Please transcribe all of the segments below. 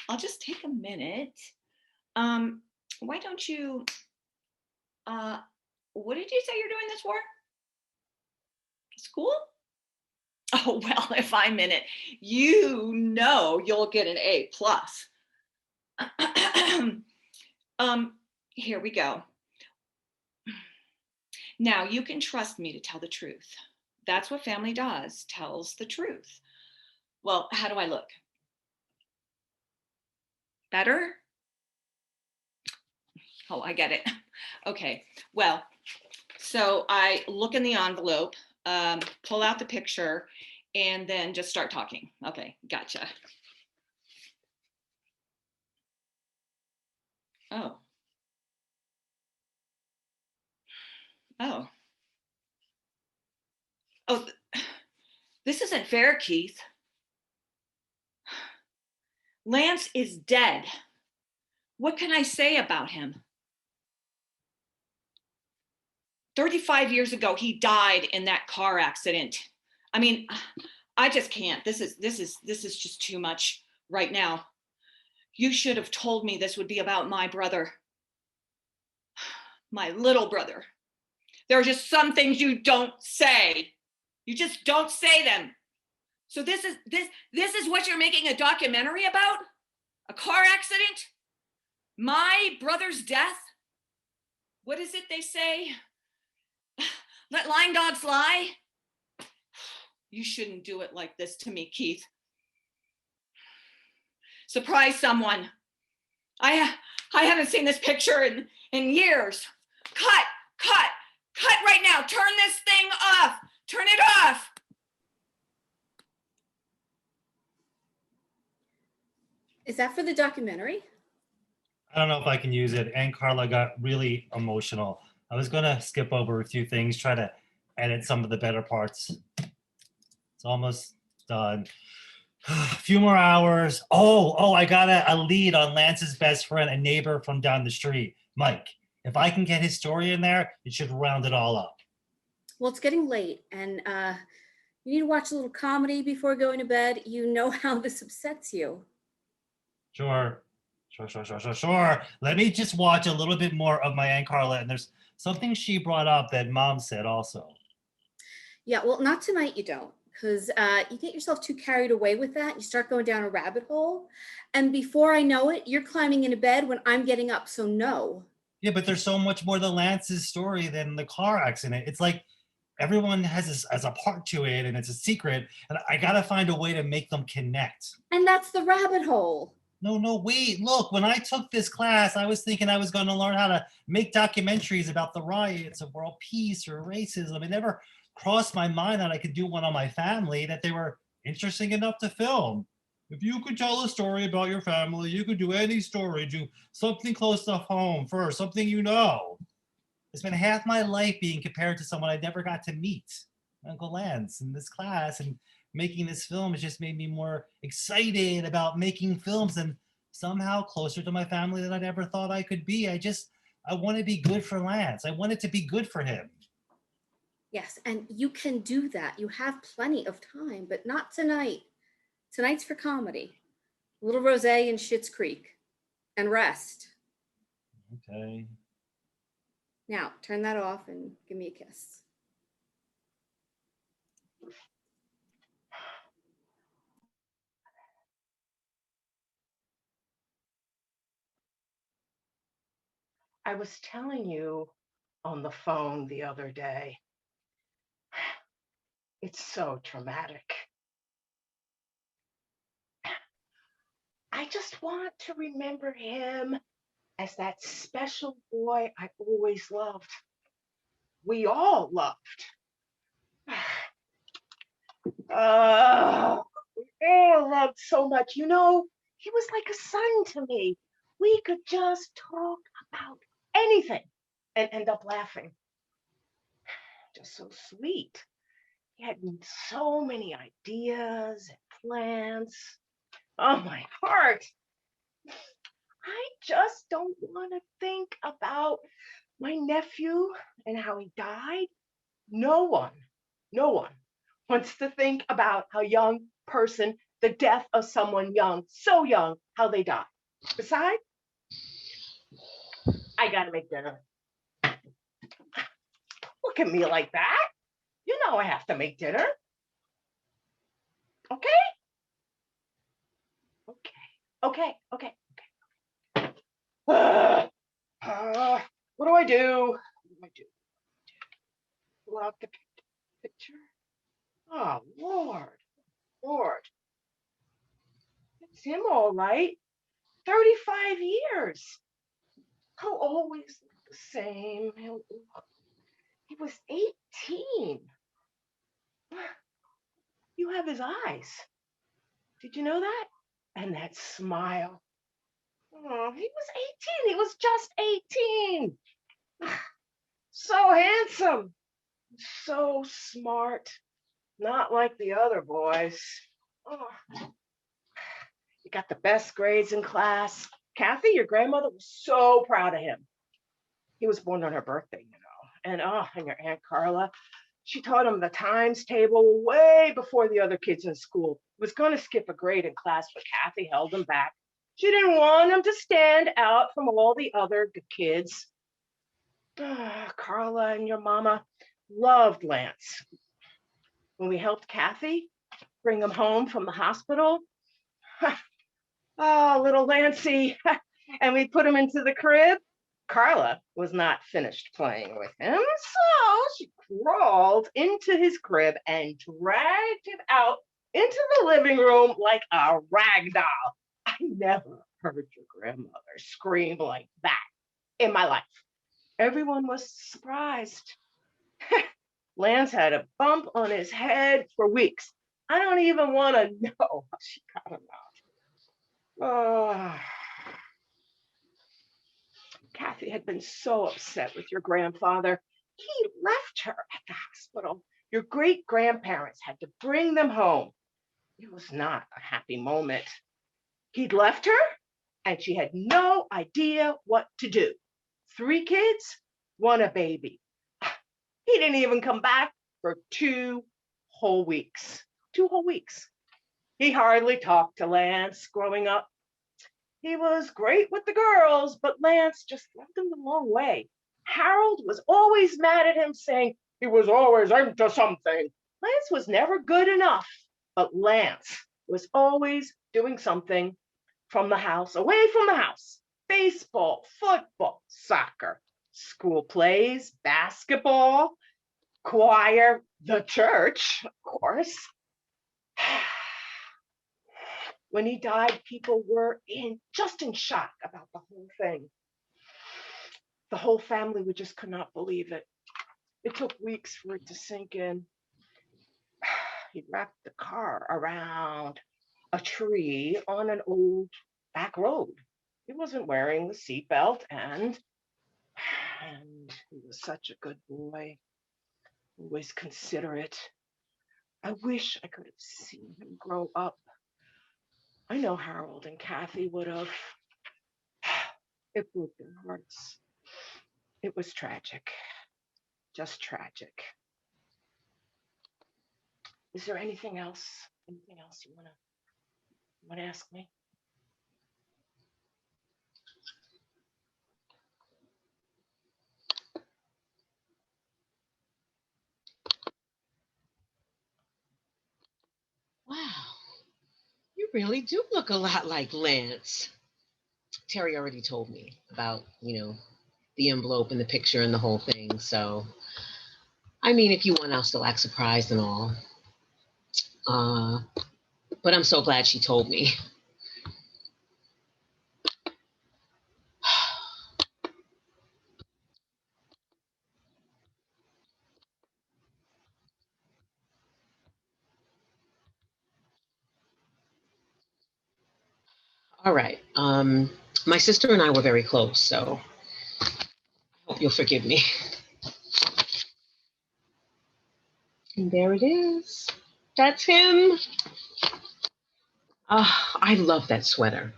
I'll just take a minute. Why don't you, what did you say you're doing this for? School? Oh, well, if I'm in it, you know you'll get an A plus. Here we go. Now you can trust me to tell the truth. That's what family does, tells the truth. Well, how do I look? Better? Oh, I get it. Okay, well, so I look in the envelope, pull out the picture, and then just start talking. Okay, gotcha. Oh. Oh. Oh, this isn't fair, Keith. Lance is dead. What can I say about him? 35 years ago, he died in that car accident. I mean, I just can't. This is just too much right now. You should have told me this would be about my brother. My little brother. There are just some things you don't say. You just don't say them. So this is what you're making a documentary about? A car accident? My brother's death? What is it they say? Let lying dogs lie? You shouldn't do it like this to me, Keith. Surprise someone. I haven't seen this picture in years. Cut right now. Turn this thing off. Turn it off. Is that for the documentary? I don't know if I can use it. And Carla got really emotional. I was gonna skip over a few things, try to edit some of the better parts. It's almost done. A few more hours. Oh, I got a lead on Lance's best friend, a neighbor from down the street, Mike. If I can get his story in there, it should round it all up. Well, it's getting late, and you need to watch a little comedy before going to bed. You know how this upsets you. Sure. Let me just watch a little bit more of my Aunt Carla, and there's something she brought up that Mom said also. Yeah, well, not tonight you don't, because you get yourself too carried away with that. You start going down a rabbit hole, and before I know it, you're climbing into bed when I'm getting up, so no. Yeah, but there's so much more to Lance's story than the car accident. It's like everyone has a part to it, and it's a secret, and I gotta find a way to make them connect. And that's the rabbit hole. No, wait, look, when I took this class, I was thinking I was going to learn how to make documentaries about the riots of world peace or racism. It never crossed my mind that I could do one on my family, that they were interesting enough to film. If you could tell a story about your family, you could do any story, do something close to home first, something you know. I spent half my life being compared to someone I never got to meet, Uncle Lance, in this class, and making this film has just made me more excited about making films and somehow closer to my family than I ever thought I could be. I want to be good for Lance. I want it to be good for him. Yes, and you can do that. You have plenty of time, but not tonight. Tonight's for comedy. A little rosé and Schitt's Creek. And rest. Okay. Now, turn that off and give me a kiss. I was telling you on the phone the other day, it's so traumatic. I just want to remember him as that special boy I always loved. We all loved. We all loved so much. You know, he was like a son to me. We could just talk about anything and end up laughing. Just so sweet. He had so many ideas and plans. Oh, my heart. I just don't want to think about my nephew and how he died. No one wants to think about how a young person the death of someone young, so young, how they die. Besides, I gotta make dinner. Look at me like that. You know I have to make dinner. Okay? Okay. What do I do? Pull out the picture. Oh, Lord. It's him all right. 35 years. He'll always look the same. He was 18. You have his eyes. Did you know that? And that smile. Oh, he was 18. He was just 18. So handsome. So smart. Not like the other boys. Oh, he got the best grades in class. Kathy, your grandmother, was so proud of him. He was born on her birthday, And your Aunt Carla, she taught him the times table way before the other kids in school. He was going to skip a grade in class, but Kathy held him back. She didn't want him to stand out from all the other kids. Carla and your mama loved Lance. When we helped Kathy bring him home from the hospital, little Lancey, and we put him into the crib, Carla was not finished playing with him, so she crawled into his crib and dragged him out into the living room like a rag doll. I never heard your grandmother scream like that in my life. Everyone was surprised. Lance had a bump on his head for weeks. I don't even want to know how she got him out. Oh. Kathy had been so upset with your grandfather. He left her at the hospital. Your great-grandparents had to bring them home. It was not a happy moment. He'd left her, and she had no idea what to do. 3 kids, 1 a baby. He didn't even come back for 2 whole weeks. 2 whole weeks. He hardly talked to Lance growing up. He was great with the girls, but Lance just rubbed him the wrong way. Harold was always mad at him, saying he was always into something. Lance was never good enough, but Lance was always doing something from the house, away from the house. Baseball, football, soccer, school plays, basketball, choir, the church, of course. When he died, people were just in shock about the whole thing. The whole family, we just could not believe it. It took weeks for it to sink in. He wrapped the car around a tree on an old back road. He wasn't wearing the seatbelt, and he was such a good boy, always considerate. I wish I could have seen him grow up. I know Harold and Kathy would have. It broke their hearts. It was tragic, just tragic. Is there anything else? Anything else you wanna ask me? Wow, you really do look a lot like Lance. Teri already told me about, the envelope and the picture and the whole thing. So, I mean, if you want, I'll still act surprised and all. But I'm so glad she told me. All right. My sister and I were very close, so I hope you'll forgive me. And there it is. That's him. I love that sweater.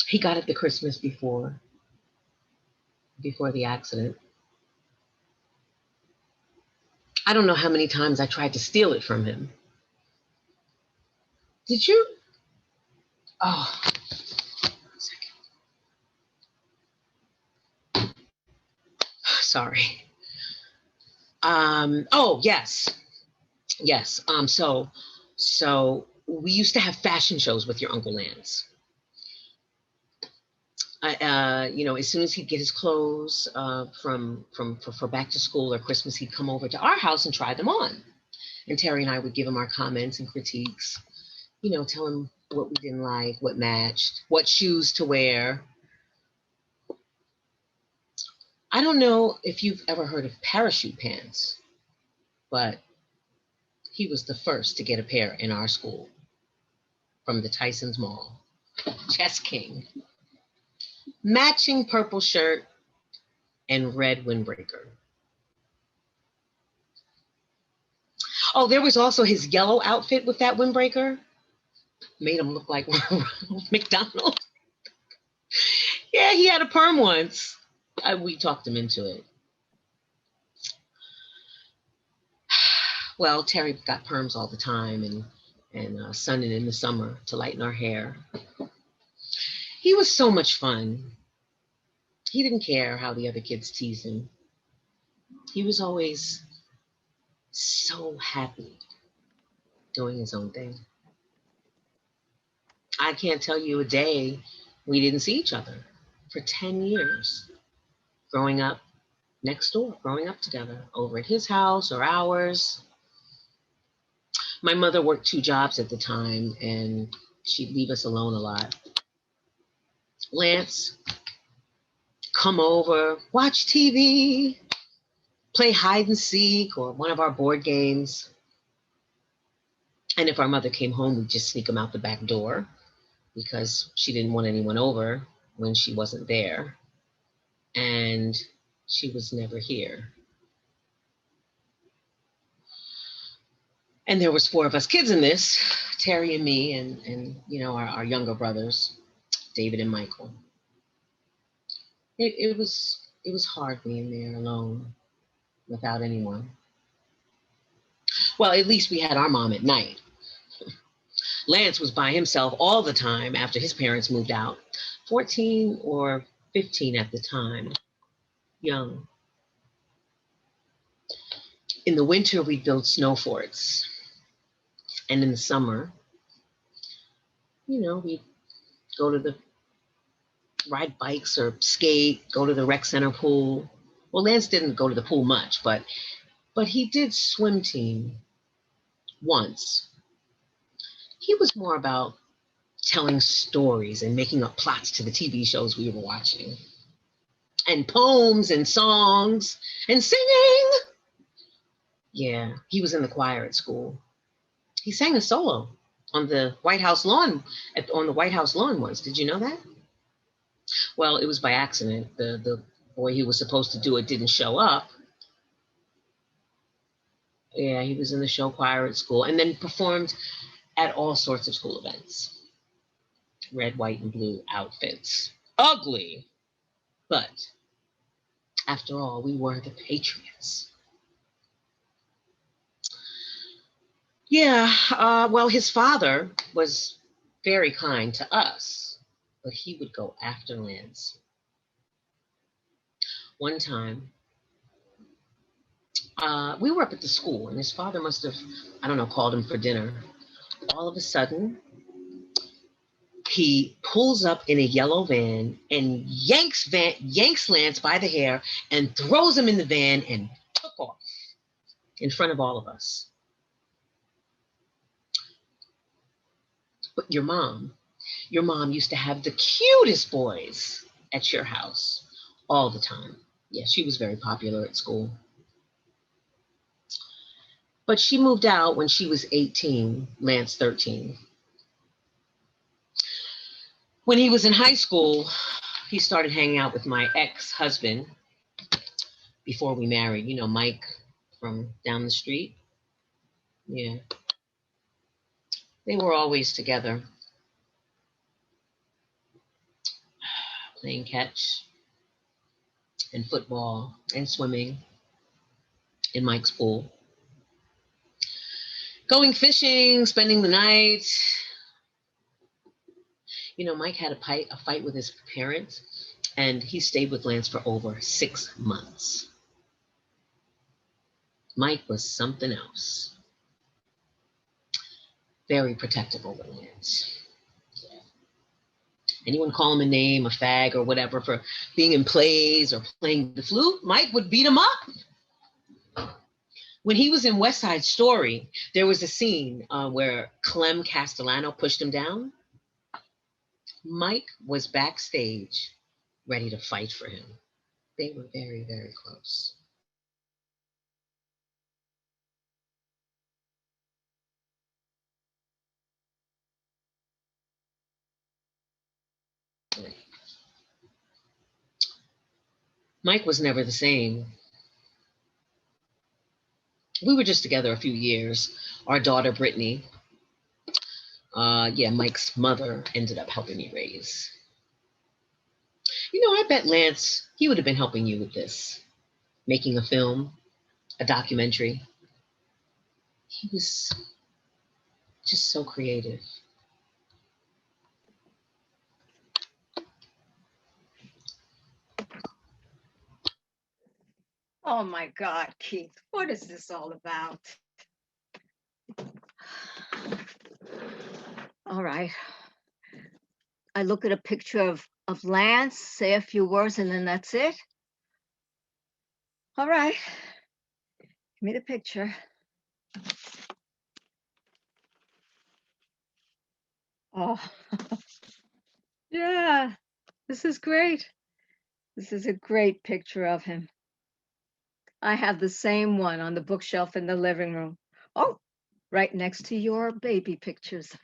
He got it the Christmas before the accident. I don't know how many times I tried to steal it from him. Did you? Oh, 1 second. Sorry. Oh, yes. Yes. So we used to have fashion shows with your Uncle Lance. As soon as he'd get his clothes for back to school or Christmas, he'd come over to our house and try them on. And Teri and I would give him our comments and critiques, tell him what we didn't like, what matched, what shoes to wear. I don't know if you've ever heard of parachute pants, but he was the first to get a pair in our school from the Tyson's Mall. Chess King. Matching purple shirt and red windbreaker. Oh, there was also his yellow outfit with that windbreaker. Made him look like McDonald. Yeah, he had a perm once. We talked him into it. Well, Teri got perms all the time and sunning in the summer to lighten our hair. He was so much fun. He didn't care how the other kids teased him. He was always so happy doing his own thing. I can't tell you a day we didn't see each other for 10 years. Growing up next door, growing up together, over at his house or ours. My mother worked 2 jobs at the time, and she'd leave us alone a lot. Lance, come over, watch TV, play hide and seek or one of our board games. And if our mother came home, we'd just sneak him out the back door because she didn't want anyone over when she wasn't there. And she was never here. And there was 4 of us kids in this, Teri and me and our younger brothers, David and Michael. It was hard being there alone without anyone. Well, at least we had our mom at night. Lance was by himself all the time after his parents moved out. 14 or 15 at the time. Young. In the winter, we'd build snow forts. And in the summer, we'd go to the ride bikes or skate, go to the rec center pool. Well, Lance didn't go to the pool much, but he did swim team once. He was more about telling stories and making up plots to the TV shows we were watching. And poems and songs and singing. Yeah, he was in the choir at school. He sang a solo on the White House lawn, once. Did you know that? Well, it was by accident. The boy he was supposed to do it didn't show up. Yeah, he was in the show choir at school and then performed at all sorts of school events. Red, white, and blue outfits. Ugly. But after all, we were the Patriots. Yeah, well, his father was very kind to us, but he would go after Lance. One time, we were up at the school, and his father must have, called him for dinner. All of a sudden, he pulls up in a yellow van and yanks Lance by the hair and throws him in the van and took off in front of all of us. But your mom used to have the cutest boys at your house all the time. Yeah, she was very popular at school. But she moved out when she was 18, Lance 13. When he was in high school, he started hanging out with my ex-husband before we married. Mike from down the street. Yeah. They were always together. Playing catch and football and swimming in Mike's pool. Going fishing, spending the night, Mike had a fight with his parents, and he stayed with Lance for over 6 months. Mike was something else. Very protective over Lance. Anyone call him a name, a fag, or whatever for being in plays or playing the flute, Mike would beat him up. When he was in West Side Story, there was a scene where Clem Castellano pushed him down. Mike was backstage ready to fight for him. They were very, very close. Mike was never the same. We were just together a few years. Our daughter, Brittany, Mike's mother ended up helping me raise. I bet Lance, he would have been helping you with this. Making a film, a documentary. He was just so creative. Oh my God, Keith, what is this all about? All right. I look at a picture of Lance, say a few words, and then that's it. All right. Give me the picture. Oh, yeah, this is great. This is a great picture of him. I have the same one on the bookshelf in the living room. Oh, right next to your baby pictures.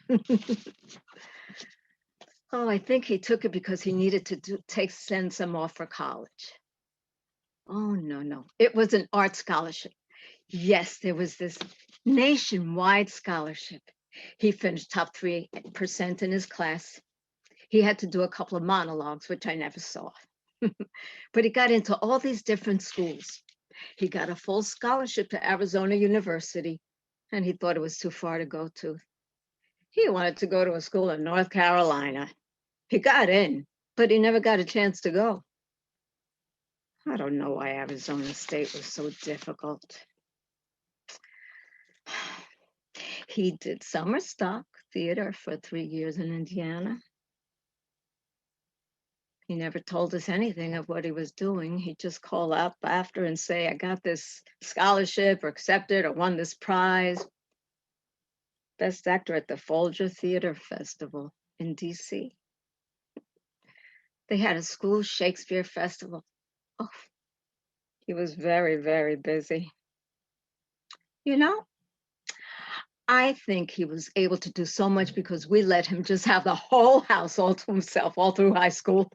Oh, I think he took it because he needed to send some off for college. Oh, no. It was an art scholarship. Yes, there was this nationwide scholarship. He finished top 3% in his class. He had to do a couple of monologues, which I never saw. But he got into all these different schools. He got a full scholarship to Arizona University, and he thought it was too far to go to. He wanted to go to a school in North Carolina. He got in, but he never got a chance to go. I don't know why Arizona State was so difficult. He did summer stock theater for 3 years in Indiana. He never told us anything of what he was doing. He'd just call up after and say, I got this scholarship or accepted or won this prize. Best actor at the Folger Theater Festival in DC. They had a school Shakespeare festival. Oh, he was very, very busy. I think he was able to do so much because we let him just have the whole house all to himself all through high school.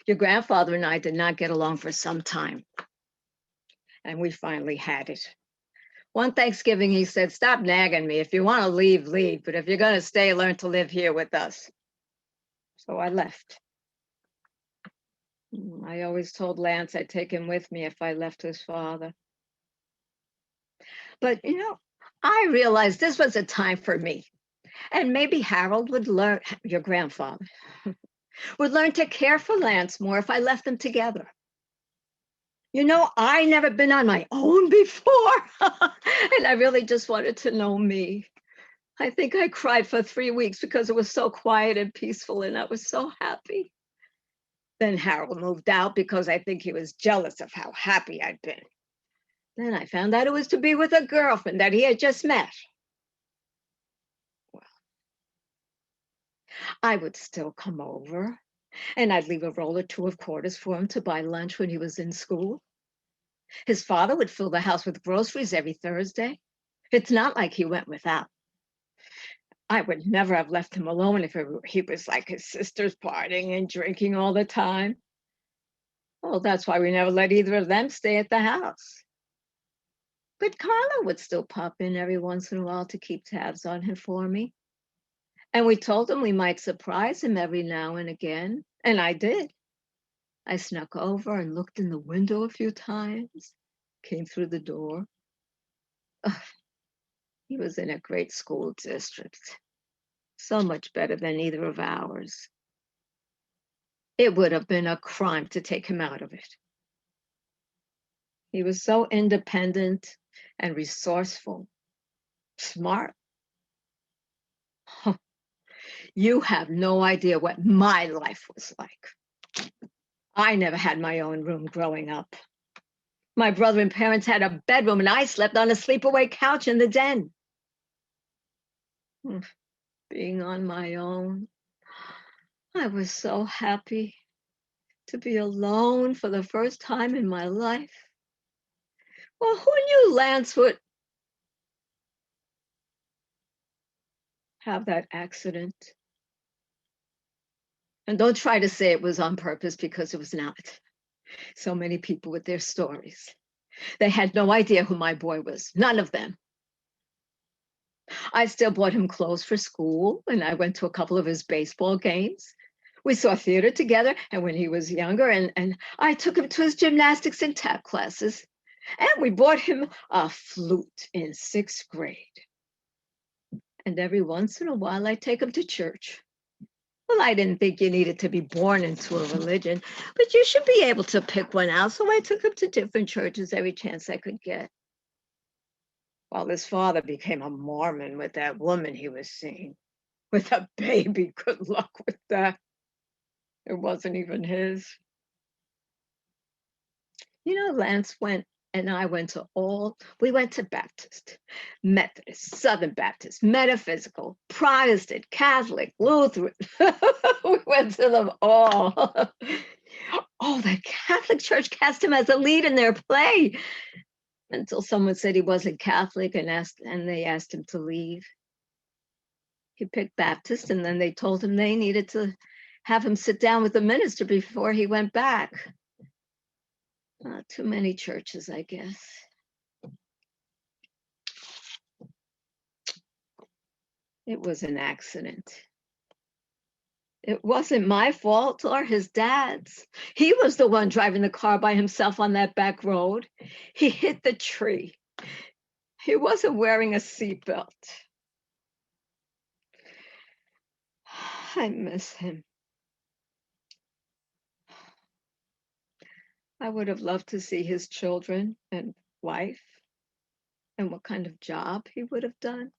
Your grandfather and I did not get along for some time. And we finally had it. One Thanksgiving, he said, stop nagging me. If you want to leave, leave. But if you're going to stay, learn to live here with us. So I left. I always told Lance I'd take him with me if I left his father. But, I realized this was a time for me. And maybe Harold would learn, your grandfather, would learn to care for Lance more if I left them together. I never been on my own before. And I really just wanted to know me. I think I cried for 3 weeks because it was so quiet and peaceful and I was so happy. Then Harold moved out because I think he was jealous of how happy I'd been. Then I found out it was to be with a girlfriend that he had just met. Well, I would still come over and I'd leave a roll or two of quarters for him to buy lunch when he was in school. His father would fill the house with groceries every Thursday. It's not like he went without. I would never have left him alone if he was like his sisters partying and drinking all the time. Well, that's why we never let either of them stay at the house. But Carla would still pop in every once in a while to keep tabs on him for me. And we told him we might surprise him every now and again. And I did. I snuck over and looked in the window a few times, came through the door. Ugh, he was in a great school district. So much better than either of ours. It would have been a crime to take him out of it. He was so independent and resourceful, smart. You have no idea what my life was like. I never had my own room growing up. My brother and parents had a bedroom, and I slept on a sleepaway couch in the den. Being on my own, I was so happy to be alone for the first time in my life. Well, who knew Lance would have that accident? And don't try to say it was on purpose, because it was not. So many people with their stories. They had no idea who my boy was, none of them. I still bought him clothes for school, and I went to a couple of his baseball games. We saw theater together, and when he was younger, and I took him to his gymnastics and tap classes. And we bought him a flute in 6th grade. And every once in a while, I take him to church. Well, I didn't think you needed to be born into a religion, but you should be able to pick one out. So I took him to different churches every chance I could get. While his father became a Mormon with that woman he was seeing. With a baby, good luck with that. It wasn't even his. You know, Lance and I went to we went to Baptist, Methodist, Southern Baptist, Metaphysical, Protestant, Catholic, Lutheran. We went to them all. Oh, the Catholic Church cast him as a lead in their play until someone said he wasn't Catholic and they asked him to leave. He picked Baptist, and then they told him they needed to have him sit down with the minister before he went back. Not too many churches, I guess. It was an accident. It wasn't my fault or his dad's. He was the one driving the car by himself on that back road. He hit the tree. He wasn't wearing a seatbelt. I miss him. I would have loved to see his children and wife and what kind of job he would have done.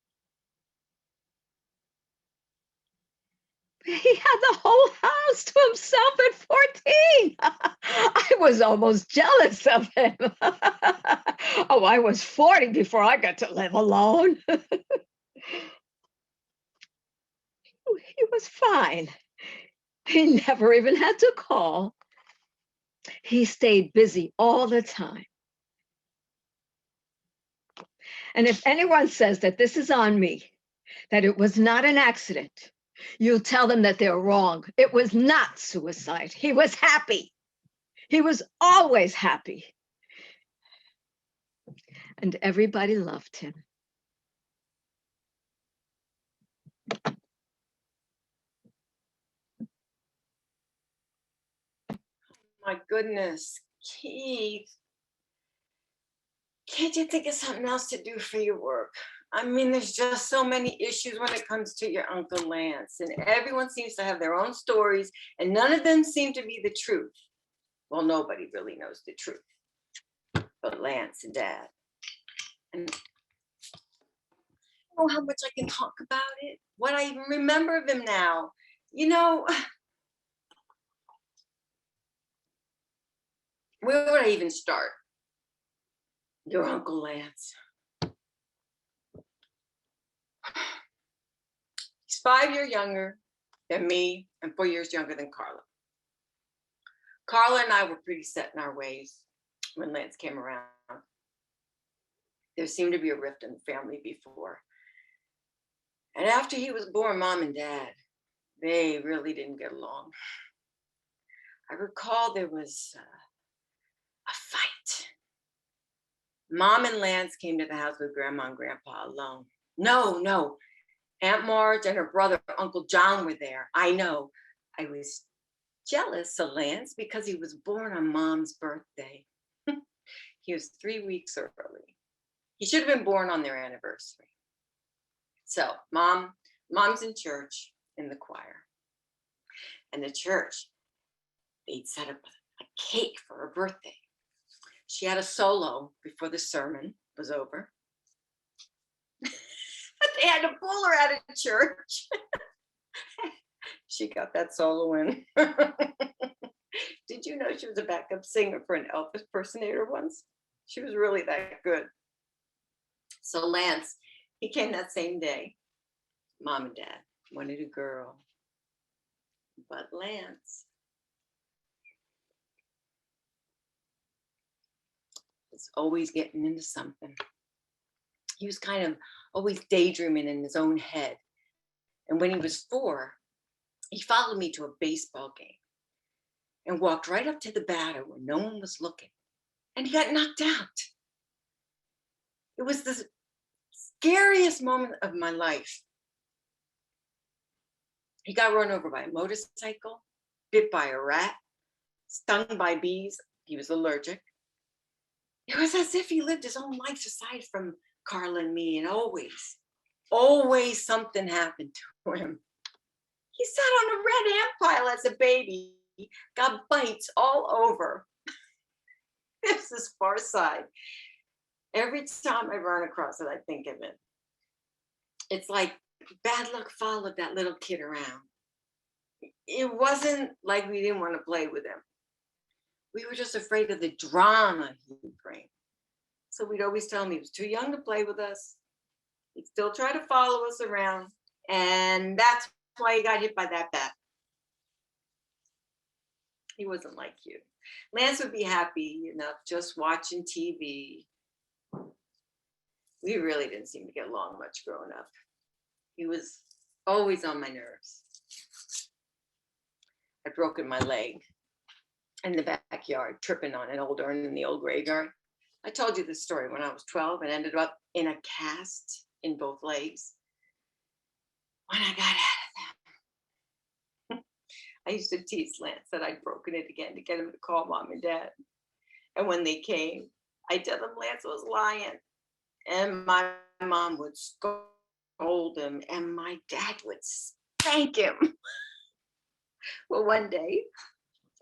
He had the whole house to himself at 14. I was almost jealous of him. Oh, I was 40 before I got to live alone. He was fine. He never even had to call. He stayed busy all the time. And if anyone says that this is on me, that it was not an accident, you tell them that they're wrong. It was not suicide. He was happy. He was always happy. And everybody loved him. My goodness, Keith. Can't you think of something else to do for your work? I mean, there's just so many issues when it comes to your Uncle Lance, and everyone seems to have their own stories, and none of them seem to be the truth. Well, nobody really knows the truth, but Lance and Dad. And I don't know how much I can talk about it, what I even remember of him now. You know, where would I even start? Your Uncle Lance. He's 5 years younger than me and 4 years younger than Carla. Carla and I were pretty set in our ways when Lance came around. There seemed to be a rift in the family before. And after he was born, Mom and Dad, they really didn't get along. I recall there was a fight. Mom and Lance came to the house with Grandma and Grandpa alone. No. Aunt Marge and her brother, Uncle John, were there. I know. I was jealous of Lance because he was born on Mom's birthday. He was 3 weeks early. He should have been born on their anniversary. So Mom Mom's in church in the choir. And the church, they'd set up a cake for her birthday. She had a solo before the sermon was over. But they had to pull her out of church. She got that solo in. Did you know she was a backup singer for an Elvis impersonator once? She was really that good. So Lance, he came that same day. Mom and Dad wanted a girl. But Lance was always getting into something. He was kind of always daydreaming in his own head. And when he was 4, he followed me to a baseball game and walked right up to the batter when no one was looking. And he got knocked out. It was the scariest moment of my life. He got run over by a motorcycle, bit by a rat, stung by bees. He was allergic. It was as if he lived his own life aside from Carla and me, and always something happened to him. He sat on a red ant pile as a baby, got bites all over. This is far side. Every time I run across it, I think of it. It's like bad luck followed that little kid around. It wasn't like we didn't want to play with him. We were just afraid of the drama he'd bring. So we'd always tell him he was too young to play with us. He'd still try to follow us around. And that's why he got hit by that bat. He wasn't like you. Lance would be happy enough just watching TV. We really didn't seem to get along much growing up. He was always on my nerves. I'd broken my leg in the backyard, tripping on an old urn in the old graveyard. I told you this story when I was 12 and ended up in a cast in both legs. When I got out of them, I used to tease Lance that I'd broken it again to get him to call Mom and Dad. And when they came, I tell them Lance was lying. And my mom would scold him and my dad would spank him. Well, one day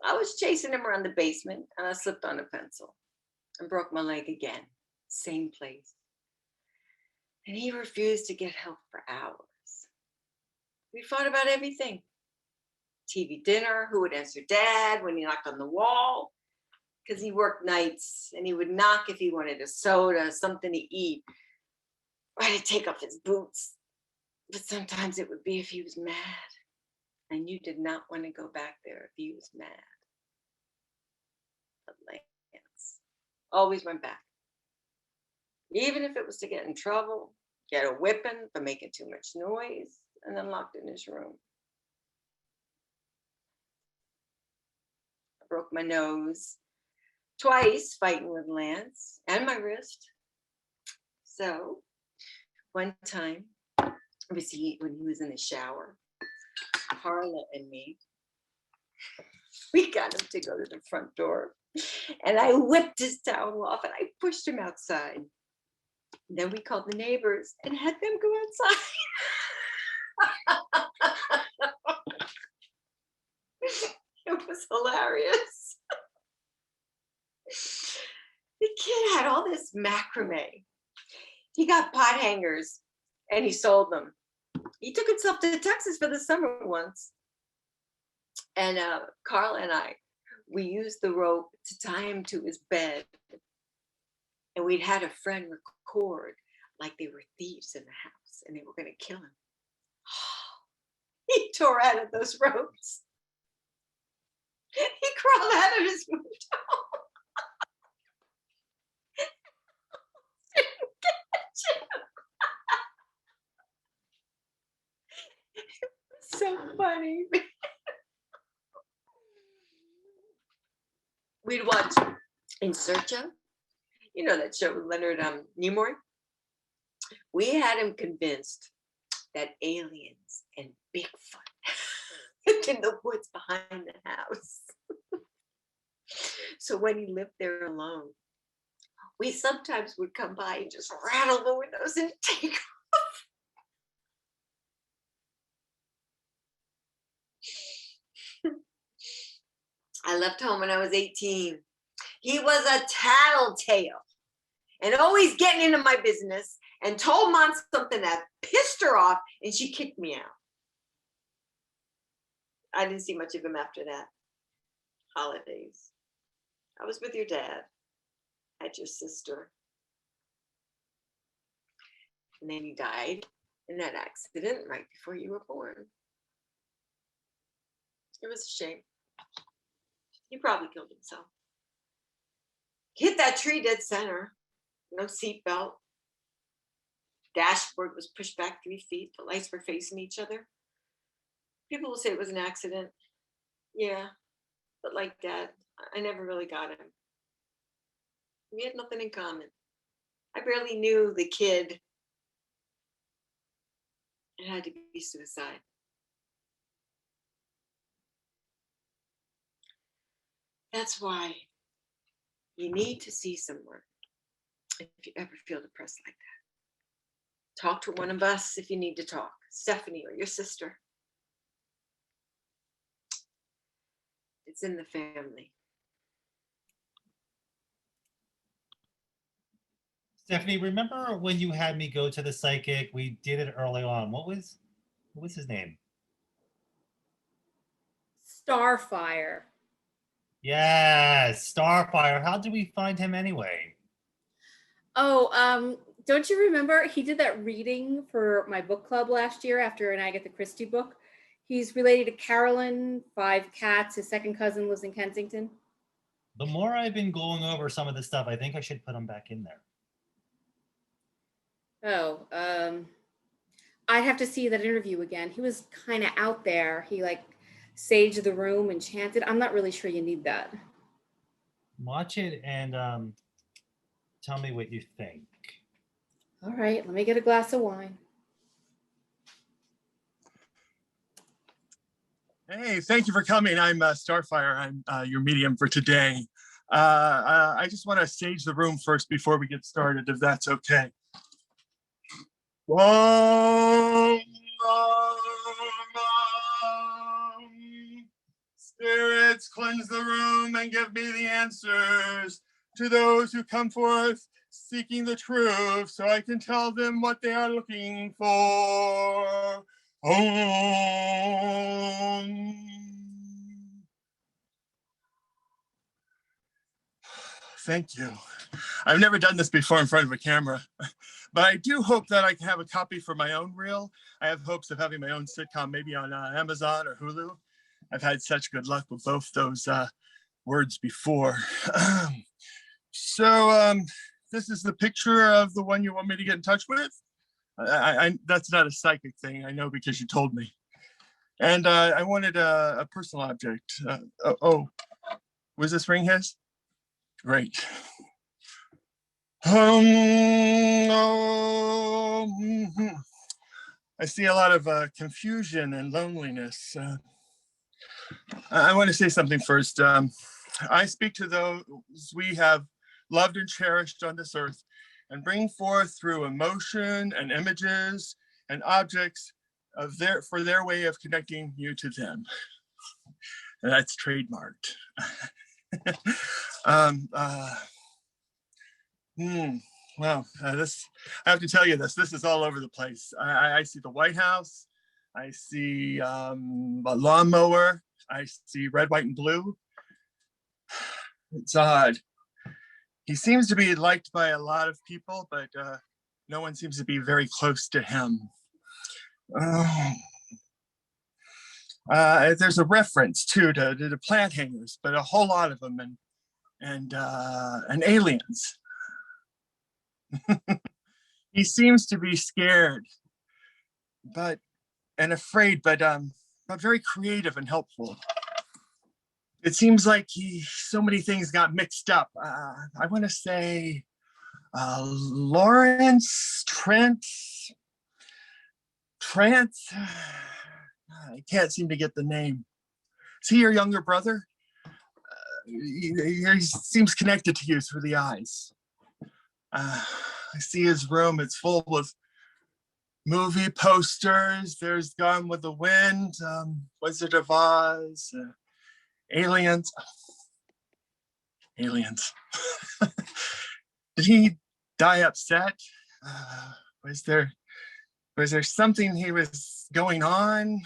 I was chasing him around the basement and I slipped on a pencil and broke my leg again, same place. And he refused to get help for hours. We fought about everything. TV dinner, who would answer Dad when he knocked on the wall, because he worked nights and he would knock if he wanted a soda, something to eat, or to take off his boots. But sometimes it would be if he was mad. And you did not want to go back there if he was mad. But Lance always went back. Even if it was to get in trouble, get a whipping for making too much noise, and then locked in his room. I broke my nose twice fighting with Lance and my wrist. So one time, when he was in the shower, Carla and me, we got him to go to the front door and I whipped his towel off and I pushed him outside. And then we called the neighbors and had them go outside. It was hilarious. The kid had all this macrame. He got pot hangers and he sold them. He took himself to Texas for the summer once. And Carl and I, we used the rope to tie him to his bed. And we'd had a friend record like they were thieves in the house and they were going to kill him. He tore out of those ropes. He crawled out of his window. So funny. We'd watch In Search of, you know that show with Leonard Nimoy. We had him convinced that aliens and Bigfoot lived in the woods behind the house. So when he lived there alone, we sometimes would come by and just rattle the windows and take off. I left home when I was 18. He was a tattletale and always getting into my business, and told Mom something that pissed her off, and she kicked me out. I didn't see much of him after that. Holidays. I was with your dad. Had your sister. And then he died in that accident right before you were born. It was a shame. He probably killed himself. Hit that tree dead center. No seatbelt. Dashboard was pushed back 3 feet. The lights were facing each other. People will say it was an accident. Yeah, but like Dad, I never really got him. We had nothing in common. I barely knew the kid. It had to be suicide. That's why you need to see someone if you ever feel depressed like that. Talk to one of us if you need to talk, Stephanie or your sister. It's in the family. Stephanie, remember when you had me go to the psychic? We did it early on. What was his name? Starfire. Yes, Starfire. How did we find him anyway? Oh, don't you remember he did that reading for my book club last year after an Agatha Christie book? He's related to Carolyn, 5 cats. His second cousin lives in Kensington. The more I've been going over some of this stuff, I think I should put him back in there. Oh, I'd have to see that interview again. He was kind of out there. He like saged the room and chanted. I'm not really sure you need that. Watch it and tell me what you think. All right, let me get a glass of wine. Hey, thank you for coming. I'm Starfire. I'm your medium for today. I just want to sage the room first before we get started, if that's okay. Om, om, om. Spirits, cleanse the room and give me the answers to those who come forth seeking the truth, so I can tell them what they are looking for. Om. Thank you. I've never done this before in front of a camera, but I do hope that I can have a copy for my own reel. I have hopes of having my own sitcom, maybe on Amazon or Hulu. I've had such good luck with both those words before. This is the picture of the one you want me to get in touch with. That's not a psychic thing, I know, because you told me. And I wanted a personal object. Was this ring his? Great. I see a lot of confusion and loneliness. I want to say something first. I speak to those we have loved and cherished on this earth, and bring forth through emotion and images and objects for their way of connecting you to them. And that's trademarked. This, I have to tell you this is all over the place. I see the White House, I see a lawnmower, I see red, white, and blue. It's odd. He seems to be liked by a lot of people, but no one seems to be very close to him. There's a reference too to the plant hangers, but a whole lot of them, and aliens. He seems to be scared, and afraid, but very creative and helpful. It seems like so many things got mixed up. I want to say Lawrence, Trent. I can't seem to get the name. Is he your younger brother? He seems connected to you through the eyes. I see his room. It's full of movie posters. There's Gone with the Wind, Wizard of Oz, aliens. Aliens. Did he die upset? Was there something he was going on?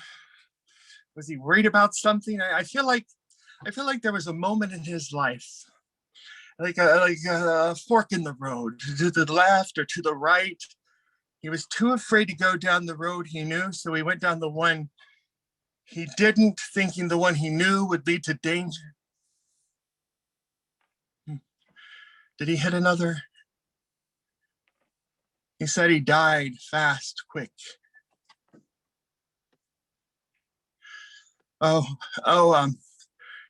Was he worried about something? I feel like there was a moment in his life, like a fork in the road, to the left or to the right. He was too afraid to go down the road he knew, so he went down the one he didn't, thinking the one he knew would lead to danger. Did he hit another? He said he died fast, quick.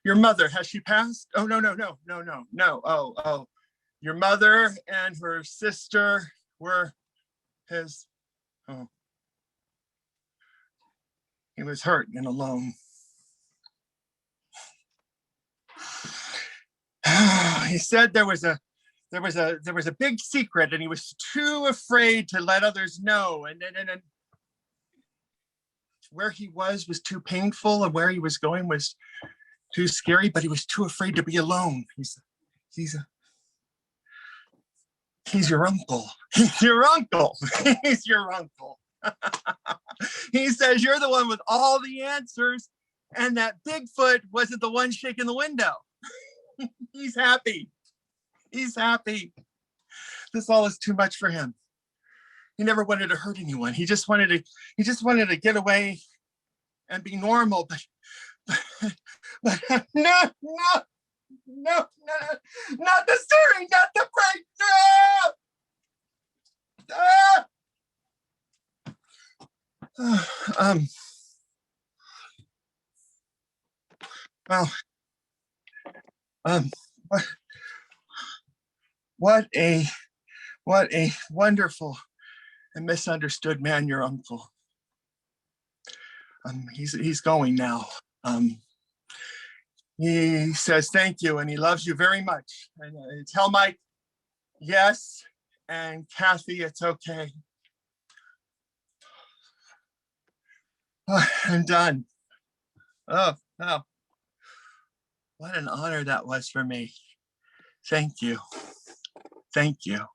Your mother, has she passed? Oh, no. Oh, your mother and her sister were his. Oh, he was hurt and alone. He said there was a big secret and he was too afraid to let others know. And where he was too painful, and where he was going was too scary, but he was too afraid to be alone. He's your uncle. He's your uncle. He's your uncle. He says you're the one with all the answers, and that Bigfoot wasn't the one shaking the window. He's happy. He's happy. This all is too much for him. He never wanted to hurt anyone. He just wanted to get away and be normal. But no, not the story, not the break. No. Well, what a wonderful and misunderstood man your uncle. He's going now. He says thank you and he loves you very much. And tell Mike yes, and Kathy it's okay. I'm done. Oh, what an honor that was for me. Thank you. Thank you.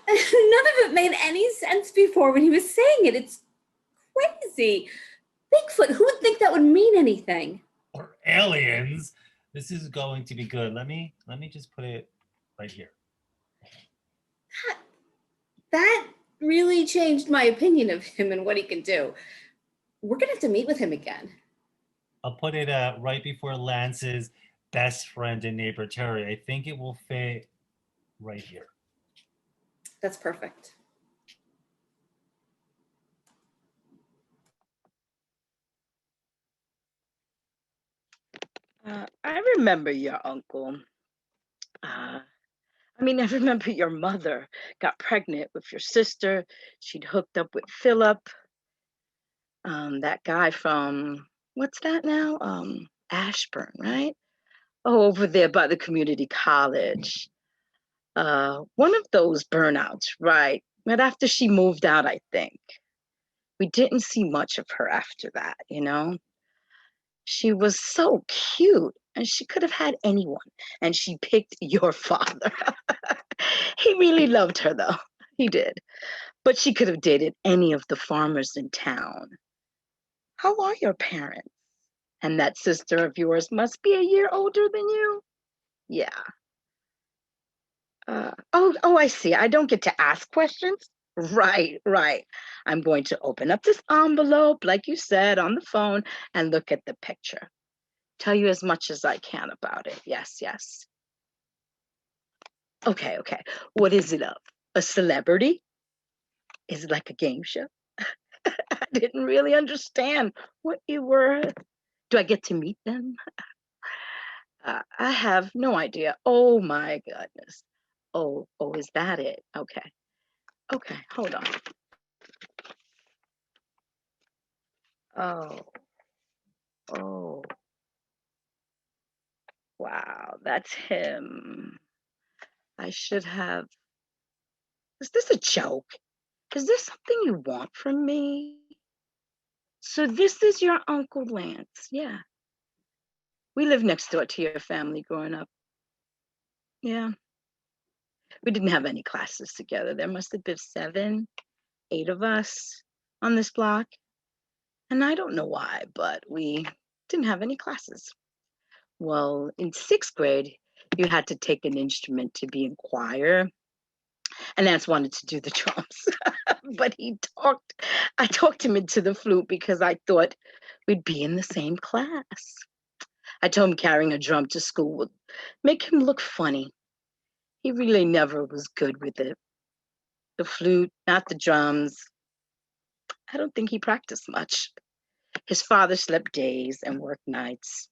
None of it made any sense before when he was saying it. It's crazy. Bigfoot, who would think that would mean anything? Or aliens. This is going to be good. Let me just put it right here. That really changed my opinion of him and what he can do. We're gonna have to meet with him again. I'll put it right before Lance's best friend and neighbor, Teri. I think it will fit right here. That's perfect. I remember your uncle. I remember your mother got pregnant with your sister. She'd hooked up with Philip, that guy from, what's that now? Ashburn, right? Oh, over there by the community college. One of those burnouts, right? Right after she moved out, I think. We didn't see much of her after that, you know? She was so cute and she could have had anyone, and she picked your father. He really loved her though. He did. But she could have dated any of the farmers in town. How are your parents? And that sister of yours must be a year older than you? Yeah. I see. I don't get to ask questions. Right. I'm going to open up this envelope, like you said, on the phone and look at the picture. Tell you as much as I can about it. Yes. Okay. What is it of? A celebrity? Is it like a game show? I didn't really understand what you were. Do I get to meet them? I have no idea. Oh my goodness. Oh, is that it? Okay, hold on. Oh, wow, that's him. I should have. Is this a joke? Is there something you want from me? So this is your Uncle Lance. Yeah. We lived next door to your family growing up. Yeah. We didn't have any classes together. There must have been 7, 8 of us on this block. And I don't know why, but we didn't have any classes. Well, in 6th grade, you had to take an instrument to be in choir. And Lance wanted to do the drums, but I talked him into the flute because I thought we'd be in the same class. I told him carrying a drum to school would make him look funny. He really never was good with it. The flute, not the drums. I don't think he practiced much. His father slept days and worked nights.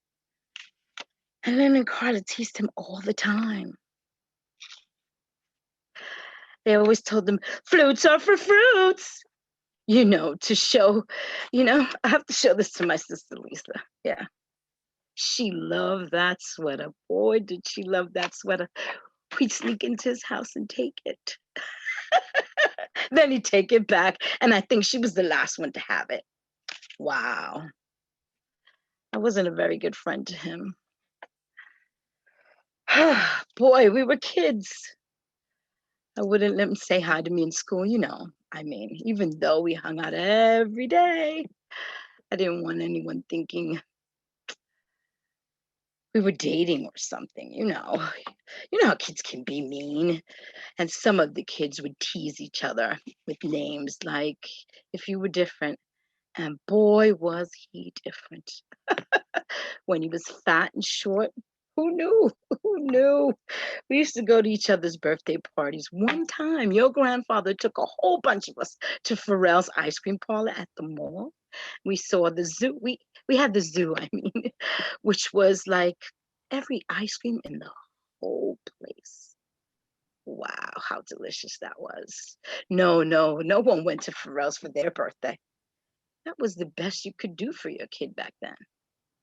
And Lynn and Carla teased him all the time. They always told him, flutes are for fruits, to show, I have to show this to my sister, Lisa. Yeah. She loved that sweater. Boy, did she love that sweater. We'd sneak into his house and take it. Then he'd take it back. And I think she was the last one to have it. Wow. I wasn't a very good friend to him. Boy, we were kids. I wouldn't let him say hi to me in school, even though we hung out every day. I didn't want anyone thinking we were dating or something, You know how kids can be mean. And some of the kids would tease each other with names like, if you were different. And boy, was he different. When he was fat and short, who knew? Who knew? We used to go to each other's birthday parties. One time, your grandfather took a whole bunch of us to Pharrell's ice cream parlor at the mall. We saw the zoo. We had the zoo, which was like every ice cream in the whole place. Wow, how delicious that was. No one went to Pharrell's for their birthday. That was the best you could do for your kid back then.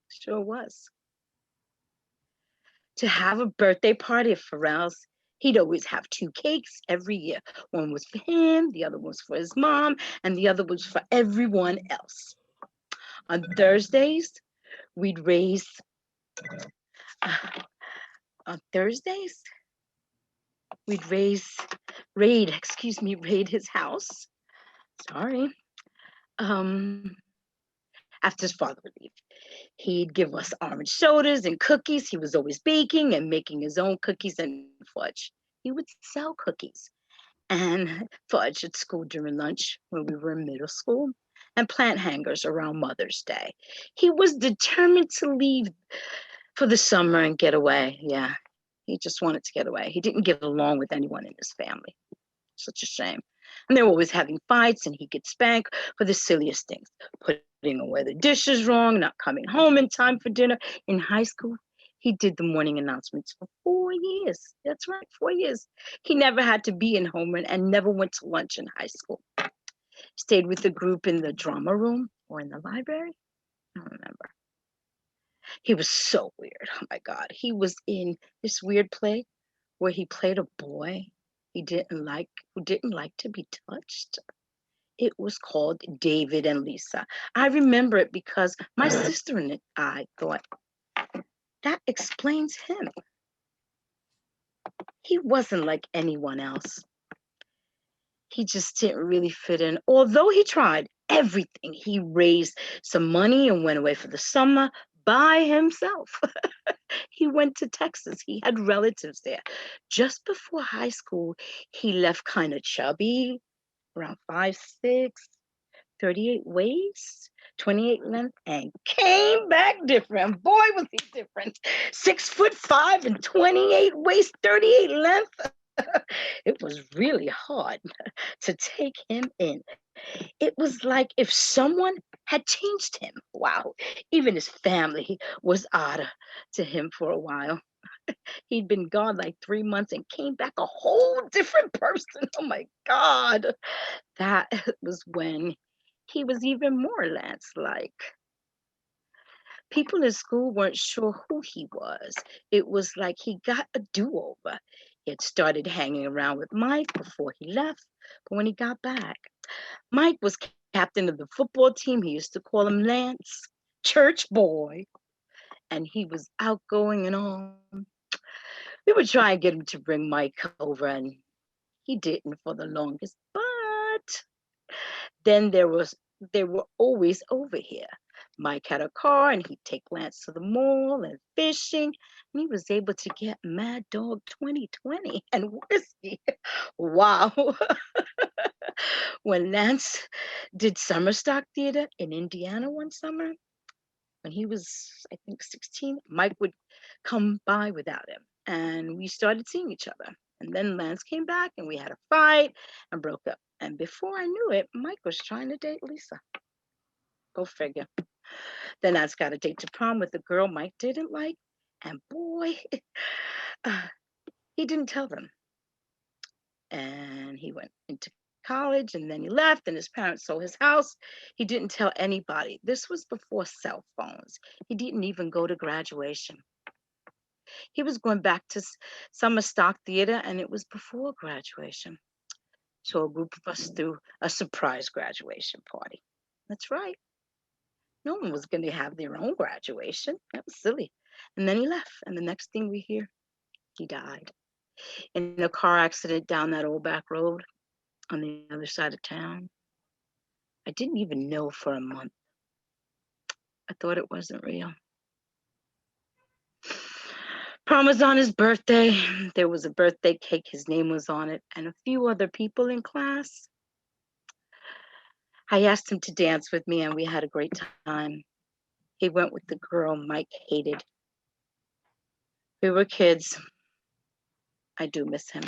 Sure was. To have a birthday party at Pharrell's, he'd always have 2 cakes every year. One was for him, the other was for his mom, and the other was for everyone else. On Thursdays, we'd raid his house. Sorry. After his father would leave. He'd give us orange sodas and cookies. He was always baking and making his own cookies and fudge. He would sell cookies and fudge at school during lunch when we were in middle school, and plant hangers around Mother's Day. He was determined to leave for the summer and get away. Yeah, he just wanted to get away. He didn't get along with anyone in his family. Such a shame. And they were always having fights, and he'd get spanked for the silliest things. Putting away the dishes wrong, not coming home in time for dinner. In high school, he did the morning announcements for 4 years. That's right, 4 years. He never had to be in homeroom and never went to lunch in high school. Stayed with the group in the drama room or in the library. I don't remember. He was so weird. Oh my God. He was in this weird play where he played a boy who didn't like to be touched. It was called David and Lisa. I remember it because my sister and I thought, that explains him. He wasn't like anyone else. He just didn't really fit in. Although he tried everything, he raised some money and went away for the summer by himself. He went to Texas. He had relatives there. Just before high school, he left kind of chubby, around 5'6", 38 waist, 28 length, and came back different. Boy, was he different. 6'5" and 28 waist, 38 length. It was really hard to take him in. It was like if someone had changed him. Wow. Even his family was odd to him for a while. He'd been gone like 3 months and came back a whole different person. Oh my God. That was when he was even more Lance-like. People in school weren't sure who he was. It was like he got a do-over. He had started hanging around with Mike before he left, but when he got back, Mike was captain of the football team. He used to call him Lance, church boy, and he was outgoing and all. We would try and get him to bring Mike over, and he didn't for the longest, but then they were always over here. Mike had a car and he'd take Lance to the mall and fishing. And he was able to get Mad Dog 2020 and whiskey. Wow. When Lance did summer stock theater in Indiana one summer, when he was, I think, 16, Mike would come by without him. And we started seeing each other. And then Lance came back and we had a fight and broke up. And before I knew it, Mike was trying to date Lisa. Go figure. Then Lance got a date to prom with a girl Mike didn't like. And boy, he didn't tell them. And he went into college and then he left and his parents sold his house. He didn't tell anybody. This was before cell phones. He didn't even go to graduation. He was going back to summer stock theater and it was before graduation. So a group of us threw a surprise graduation party. That's right. No one was going to have their own graduation. That was silly. And then he left. And the next thing we hear, he died in a car accident down that old back road on the other side of town. I didn't even know for a month. I thought it wasn't real. Prom was on his birthday. There was a birthday cake. His name was on it and a few other people in class. I asked him to dance with me and we had a great time. He went with the girl Mike hated. We were kids. I do miss him.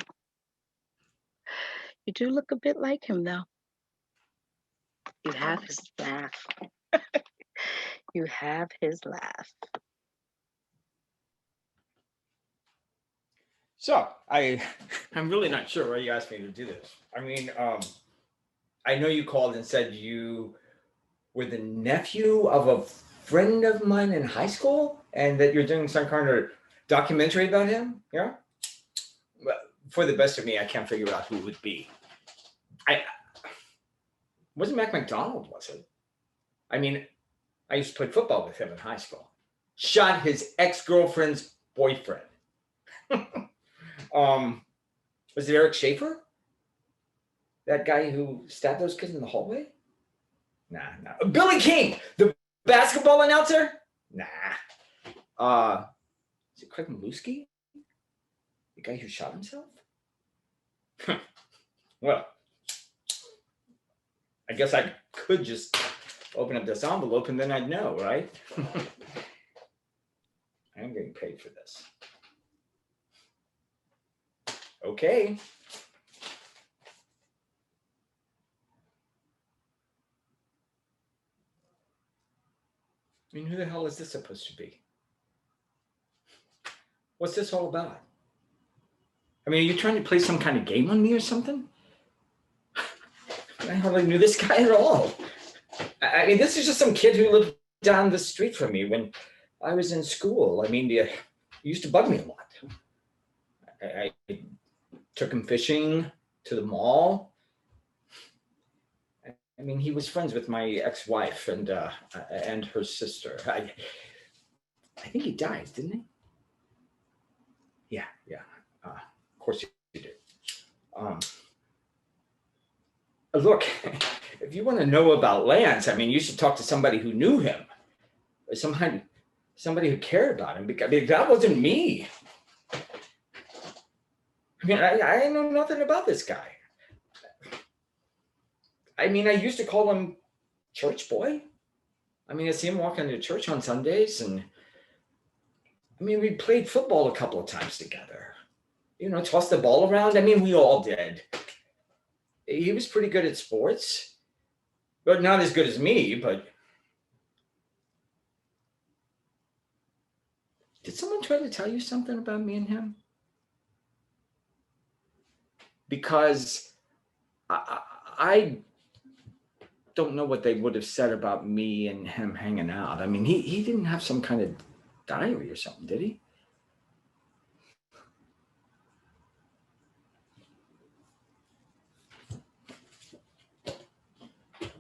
You do look a bit like him though. You have his laugh. You have his laugh. So I'm really not sure why you asked me to do this. I mean, I know you called and said you were the nephew of a friend of mine in high school and that you're doing some kind of documentary about him. Yeah. Well, for the best of me, I can't figure out who it would be. Wasn't Mac McDonald, was it? I mean, I used to play football with him in high school. Shot his ex-girlfriend's boyfriend. Was it Eric Schaefer? That guy who stabbed those kids in the hallway? Nah. Billy King, the basketball announcer? Nah. Is it Craig Maluski? The guy who shot himself? Well, I guess I could just open up this envelope and then I'd know, right? I am getting paid for this. Okay. I mean, who the hell is this supposed to be? What's this all about? I mean, are you trying to play some kind of game on me or something? I hardly knew this guy at all. I mean, this is just some kid who lived down the street from me when I was in school. I mean, he used to bug me a lot. I took him fishing to the mall. I mean, he was friends with my ex-wife and her sister. I think he died, didn't he? Yeah. Of course he did. Look, if you want to know about Lance, I mean, you should talk to somebody who knew him, or somebody who cared about him. Because that wasn't me. I mean, I know nothing about this guy. I mean, I used to call him church boy. I mean, I see him walking to church on Sundays, and I mean, we played football a couple of times together. You know, tossed the ball around. I mean, we all did. He was pretty good at sports, but not as good as me, but. Did someone try to tell you something about me and him? Because I don't know what they would have said about me and him hanging out. I mean, he didn't have some kind of diary or something, did he?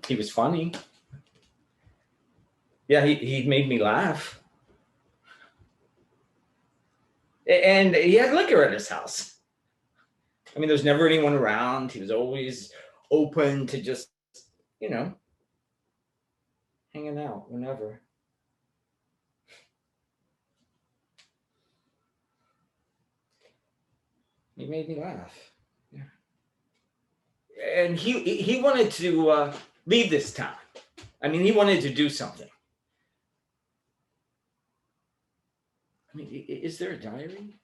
he was funny. Yeah, he made me laugh. And he had liquor at his house. I mean, there's never anyone around. He was always open to just, you know, hanging out whenever. He made me laugh. Yeah. And he wanted to leave this town. I mean, he wanted to do something. I mean, is there a diary?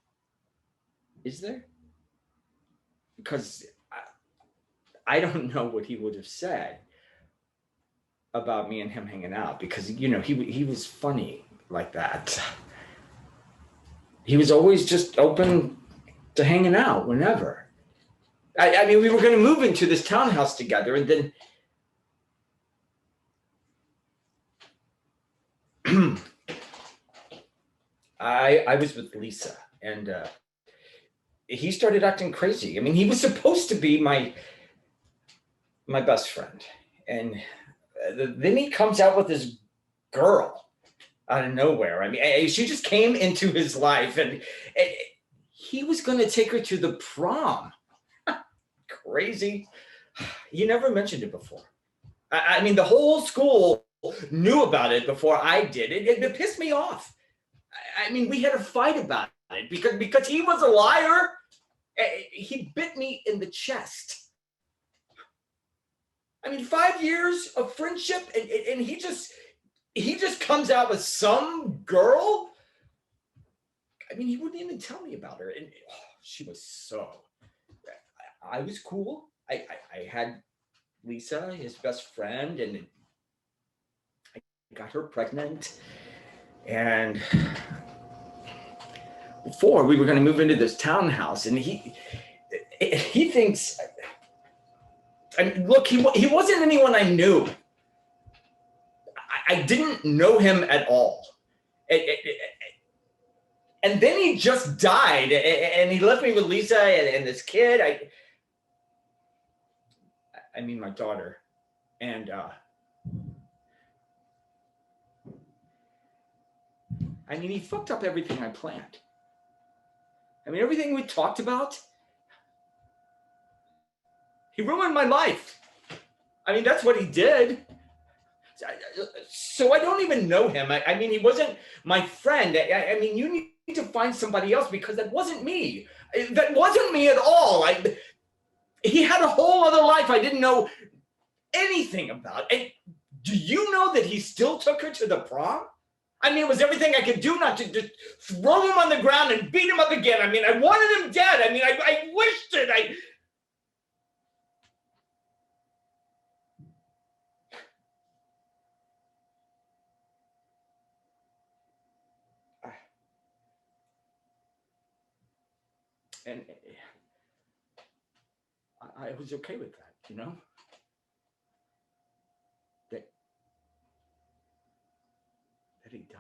Is there? Because I don't know what he would have said about me and him hanging out, because, you know, he was funny like that. He was always just open to hanging out whenever. I mean, we were going to move into this townhouse together, and then I was with Lisa, and he started acting crazy. I mean, he was supposed to be my best friend, and then he comes out with this girl out of nowhere. I mean, she just came into his life, and he was going to take her to the prom. Crazy. He never mentioned it before. I mean, the whole school knew about it before I did. It pissed me off. I mean, we had a fight about it because he was a liar. He bit me in the chest. I mean, 5 years of friendship, and he just comes out with some girl. I mean, he wouldn't even tell me about her, and she was so. I was cool. I had Lisa, his best friend, and I got her pregnant. And before we were going to move into this townhouse, and he thinks. I mean, look, he wasn't anyone I knew. I didn't know him at all. And then he just died, and he left me with Lisa and this kid. I mean, my daughter. And I mean, he fucked up everything I planned. I mean, everything we talked about. He ruined my life. I mean, that's what he did. So I don't even know him. I mean, he wasn't my friend. I mean, you need to find somebody else, because that wasn't me. That wasn't me at all. He had a whole other life I didn't know anything about. And do you know that he still took her to the prom? I mean, it was everything I could do not to just throw him on the ground and beat him up again. I mean, I wanted him dead. I mean, I wished it. And I was okay with that, you know? That he died.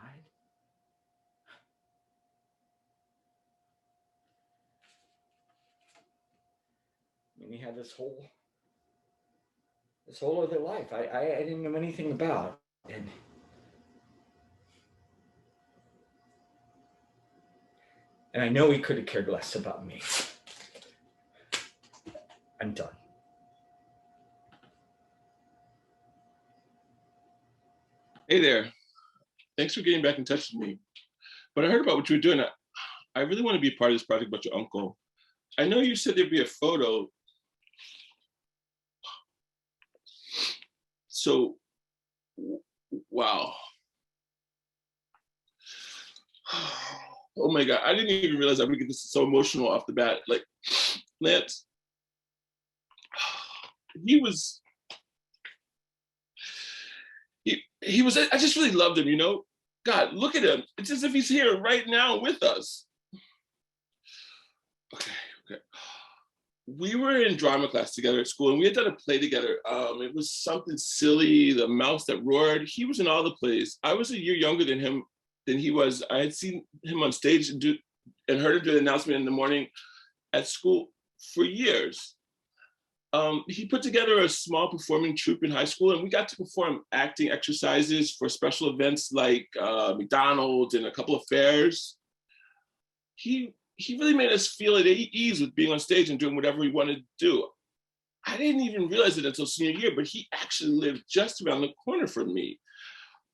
I mean, he had this whole other life I didn't know anything about. And I know he could have cared less about me. I'm done. Hey there. Thanks for getting back in touch with me. When I heard about what you were doing, I really want to be part of this project about your uncle. I know you said there'd be a photo. So, wow. Oh my God, I didn't even realize I would get this so emotional off the bat. Like, Lance, he was, I just really loved him, you know? God, look at him. It's as if he's here right now with us. Okay. We were in drama class together at school, and we had done a play together. It was something silly, The Mouse That Roared. He was in all the plays. I was a year younger than him, than he was. I had seen him on stage and heard him do the announcement in the morning at school for years. he put together a small performing troupe in high school, and we got to perform acting exercises for special events like McDonald's and a couple of fairs. He really made us feel at ease with being on stage and doing whatever we wanted to do. I didn't even realize it until senior year, but he actually lived just around the corner from me,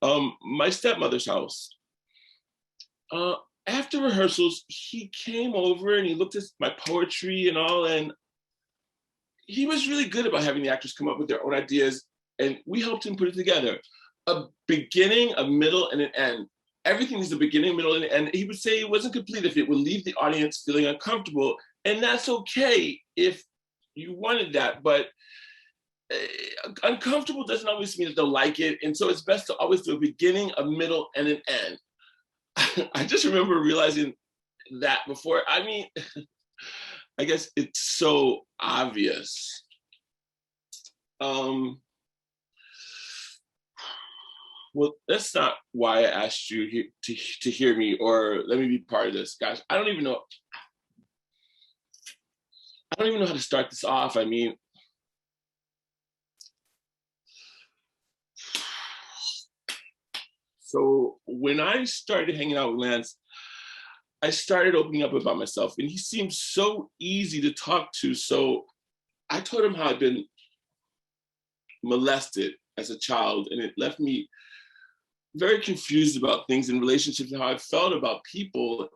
my stepmother's house. After rehearsals, he came over and he looked at my poetry and all, and he was really good about having the actors come up with their own ideas, and we helped him put it together. A beginning, a middle, and an end. Everything is the beginning, middle, and end. He would say it wasn't complete if it would leave the audience feeling uncomfortable, and that's okay if you wanted that, but uncomfortable doesn't always mean that they'll like it, and so it's best to always do a beginning, a middle, and an end. I just remember realizing that before. I mean, I guess it's so obvious. Well, that's not why I asked you to hear me or let me be part of this. Gosh, I don't even know how to start this off. I mean, so when I started hanging out with Lance, I started opening up about myself, and he seemed so easy to talk to. So I told him how I'd been molested as a child, and it left me very confused about things in relationships and how I felt about people.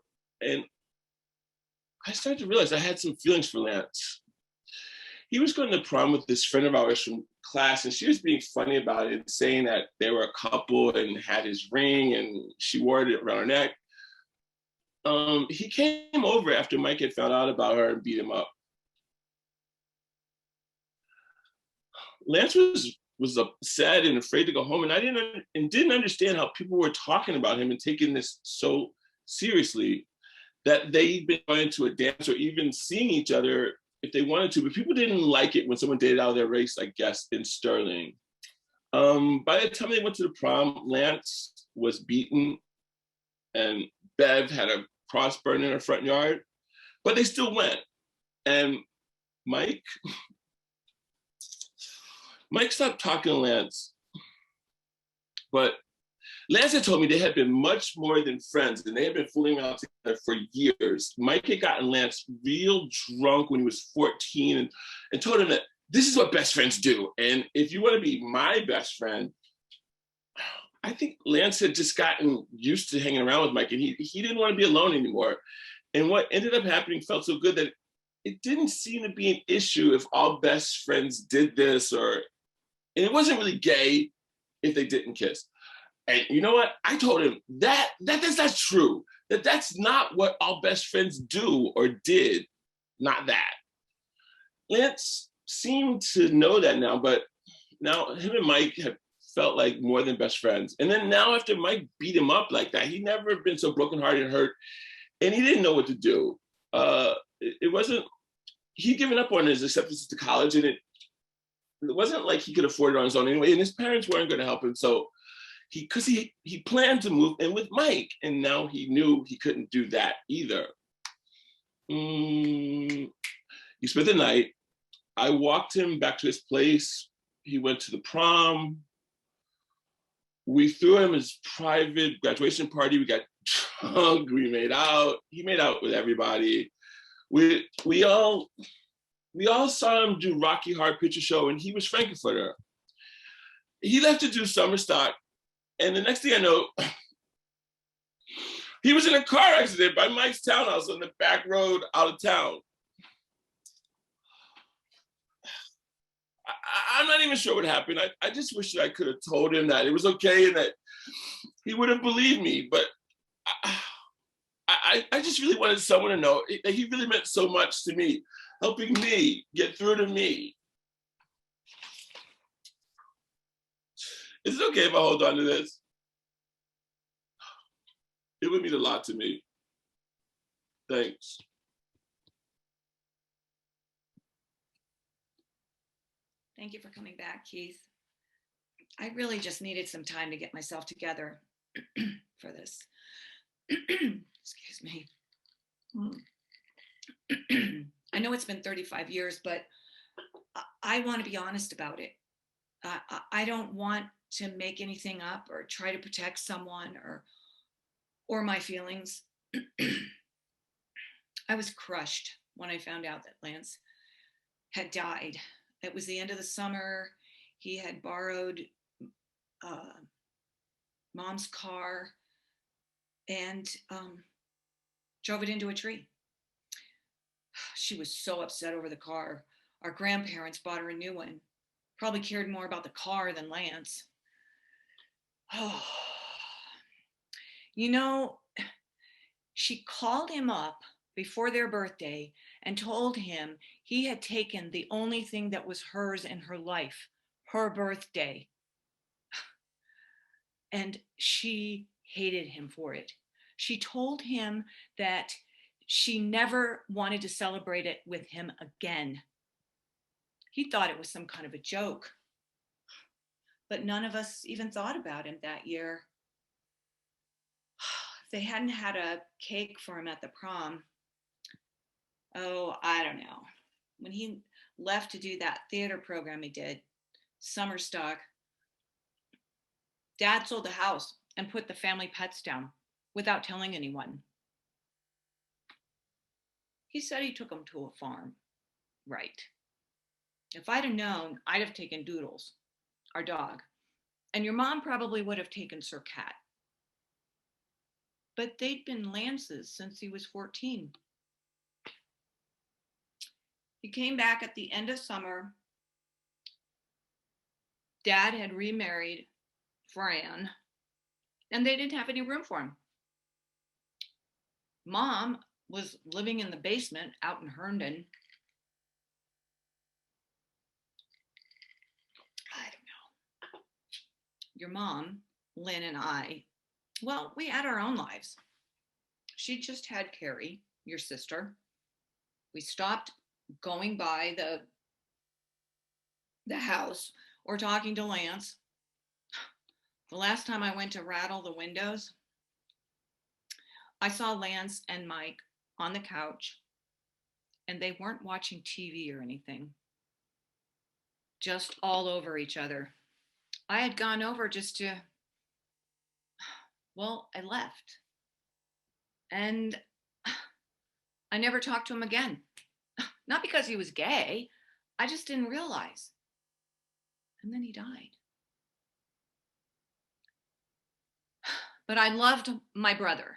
And I started to realize I had some feelings for Lance. He was going to prom with this friend of ours from class, and she was being funny about it, saying that they were a couple and had his ring and she wore it around her neck. He came over after Mike had found out about her and beat him up. Lance was sad and afraid to go home, and I didn't understand how people were talking about him and taking this so seriously, that they'd been going to a dance or even seeing each other if they wanted to, but people didn't like it when someone dated out of their race, I guess, in Sterling. By the time they went to the prom, Lance was beaten and Bev had a cross burned in her front yard, but they still went. And Mike stopped talking to Lance, but Lance had told me they had been much more than friends, and they had been fooling around together for years. Mike had gotten Lance real drunk when he was 14 and told him that this is what best friends do. And if you want to be my best friend, I think Lance had just gotten used to hanging around with Mike, and he didn't want to be alone anymore. And what ended up happening felt so good that it didn't seem to be an issue if all best friends did this, and it wasn't really gay if they didn't kiss. And you know what? I told him that's not true. That's not what all best friends do or did. Not that. Lance seemed to know that now, but now him and Mike have felt like more than best friends. And then now after Mike beat him up like that, he'd never been so brokenhearted and hurt, and he didn't know what to do. It wasn't, he'd given up on his acceptance to college, and it wasn't like he could afford it on his own anyway, and his parents weren't going to help him. So he planned to move in with Mike, and now he knew he couldn't do that either. He spent the night. I walked him back to his place. He went to the prom. We threw him his private graduation party. We got drunk. We made out. He made out with everybody. We all saw him do Rocky Horror Picture Show, and he was Frankfurter. He left to do summer stock, and the next thing I know, he was in a car accident by Mike's townhouse on the back road out of town. I'm not even sure what happened. I just wish that I could have told him that it was okay and that he would have believed me. But I just really wanted someone to know that he really meant so much to me, helping me get through to me. Is it okay if I hold on to this? It would mean a lot to me. Thanks. Thank you for coming back, Keith. I really just needed some time to get myself together for this. Excuse me. I know it's been 35 years, but I want to be honest about it. I don't want to make anything up or try to protect someone or my feelings. I was crushed when I found out that Lance had died. It was the end of the summer. He had borrowed Mom's car and drove it into a tree. She was so upset over the car. Our grandparents bought her a new one. Probably cared more about the car than Lance. Oh, you know, she called him up before their birthday and told him he had taken the only thing that was hers in her life, her birthday. And she hated him for it. She told him that she never wanted to celebrate it with him again. He thought it was some kind of a joke. But none of us even thought about him that year. If they hadn't had a cake for him at the prom, oh, I don't know. When he left to do that theater program he did, summer stock, Dad sold the house and put the family pets down without telling anyone. He said he took them to a farm. Right. If I'd have known, I'd have taken Doodles, our dog, and your mom probably would have taken Sir Cat. But they'd been Lance's since he was 14. He came back at the end of summer. Dad had remarried Fran, and they didn't have any room for him. Mom was living in the basement out in Herndon. I don't know. Your mom, Lynn, and I, well, we had our own lives. She just had Carrie, your sister. We stopped going by the house or talking to Lance. The last time I went to rattle the windows, I saw Lance and Mike on the couch, and they weren't watching TV or anything, just all over each other. I had gone over just to, well, I left. And I never talked to him again. Not because he was gay, I just didn't realize. And then he died. But I loved my brother.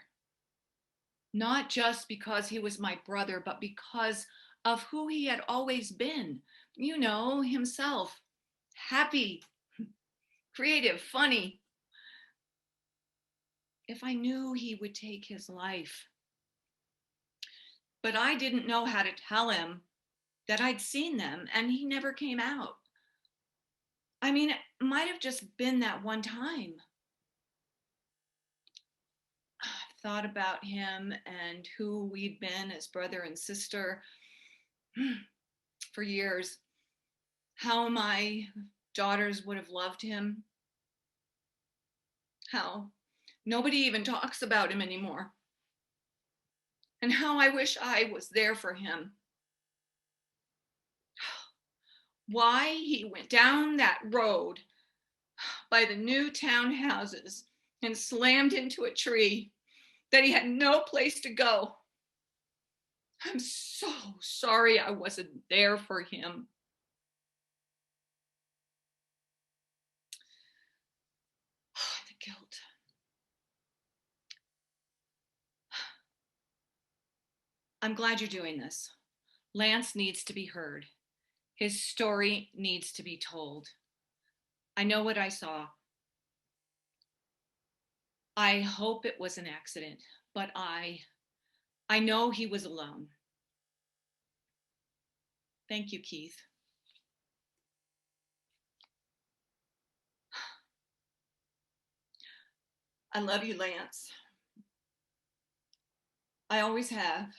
Not just because he was my brother, but because of who he had always been. You know, himself. Happy, creative, funny. If I knew he would take his life. But I didn't know how to tell him that I'd seen them, and he never came out. I mean, it might have just been that one time. I've thought about him and who we'd been as brother and sister for years. How my daughters would have loved him. How nobody even talks about him anymore. And how I wish I was there for him. Why he went down that road by the new townhouses and slammed into a tree that he had no place to go. I'm so sorry I wasn't there for him. The guilt. I'm glad you're doing this. Lance needs to be heard. His story needs to be told. I know what I saw. I hope it was an accident, but I know he was alone. Thank you, Keith. I love you, Lance. I always have.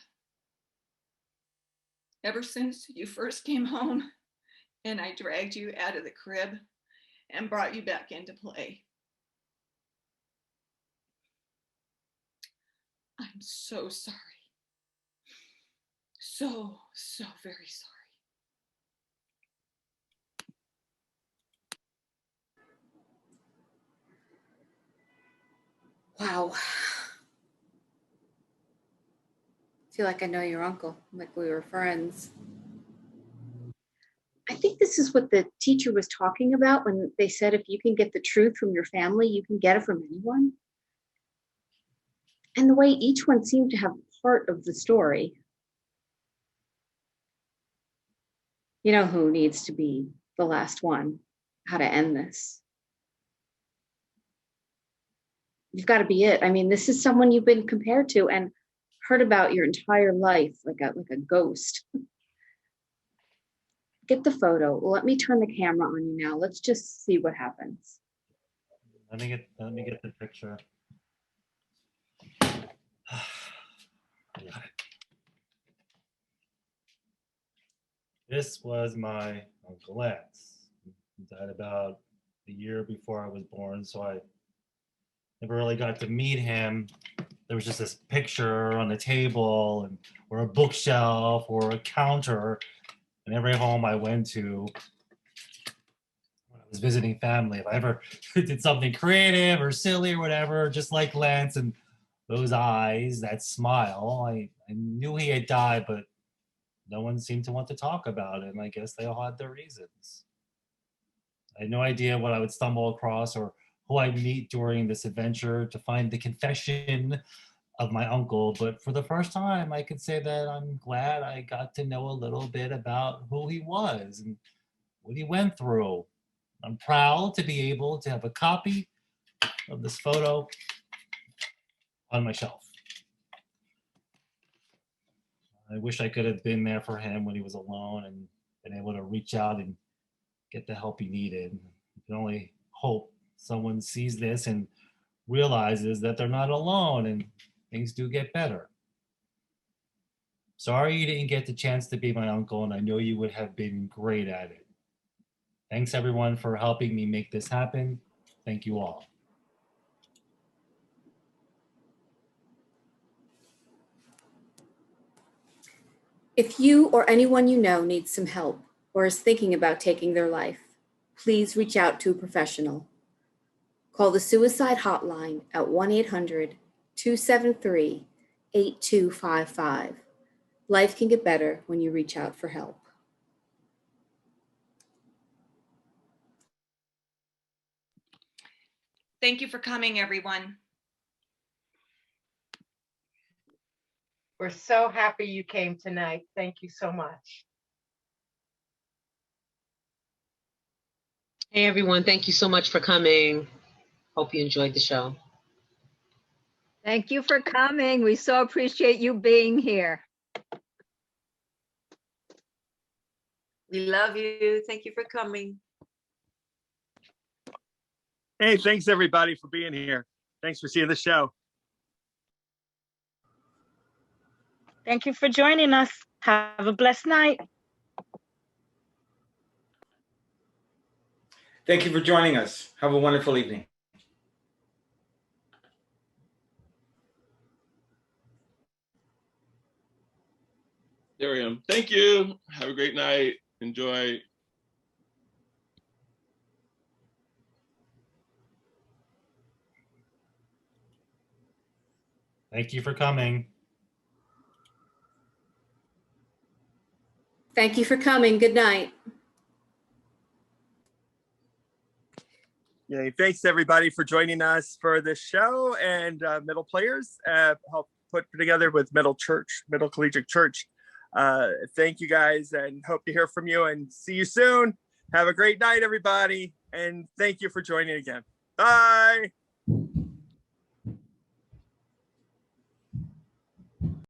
Ever since you first came home and I dragged you out of the crib and brought you back into play. I'm so sorry. So very sorry. Wow. I feel like I know your uncle, like we were friends. I think this is what the teacher was talking about when they said if you can get the truth from your family, you can get it from anyone. And the way each one seemed to have part of the story. You know who needs to be the last one? How to end this. You've got to be it. I mean, this is someone you've been compared to and heard about your entire life, like a ghost. Get the photo. Let me turn the camera on you now. Let's just see what happens. Let me get the picture. This was my Uncle Lance. He died about a year before I was born, so I never really got to meet him. There was just this picture on the table, and or a bookshelf or a counter, and every home I went to when I was visiting family, if I ever did something creative or silly or whatever, just like Lance and those eyes, that smile, I knew he had died, but no one seemed to want to talk about it, and I guess they all had their reasons. I had no idea what I would stumble across or who I'd meet during this adventure to find the confession of my uncle, but for the first time, I could say that I'm glad I got to know a little bit about who he was and what he went through. I'm proud to be able to have a copy of this photo on my shelf. I wish I could have been there for him when he was alone and been able to reach out and get the help he needed. You can only hope someone sees this and realizes that they're not alone and things do get better. Sorry you didn't get the chance to be my uncle, and I know you would have been great at it. Thanks everyone for helping me make this happen. Thank you all. If you or anyone you know needs some help or is thinking about taking their life, please reach out to a professional. Call the suicide hotline at 1-800-273-8255. Life can get better when you reach out for help. Thank you for coming, everyone. We're so happy you came tonight. Thank you so much. Hey everyone, thank you so much for coming. Hope you enjoyed the show. Thank you for coming. We so appreciate you being here. We love you. Thank you for coming. Hey, thanks everybody for being here. Thanks for seeing the show. Thank you for joining us. Have a blessed night. Thank you for joining us. Have a wonderful evening. There I am. Thank you. Have a great night. Enjoy. Thank you for coming. Thank you for coming. Good night. Yay. Thanks everybody for joining us for this show, and Middle Players helped put together with Middle Collegiate Church. Thank you guys, and hope to hear from you and see you soon. Have a great night, everybody, and thank you for joining again. Bye.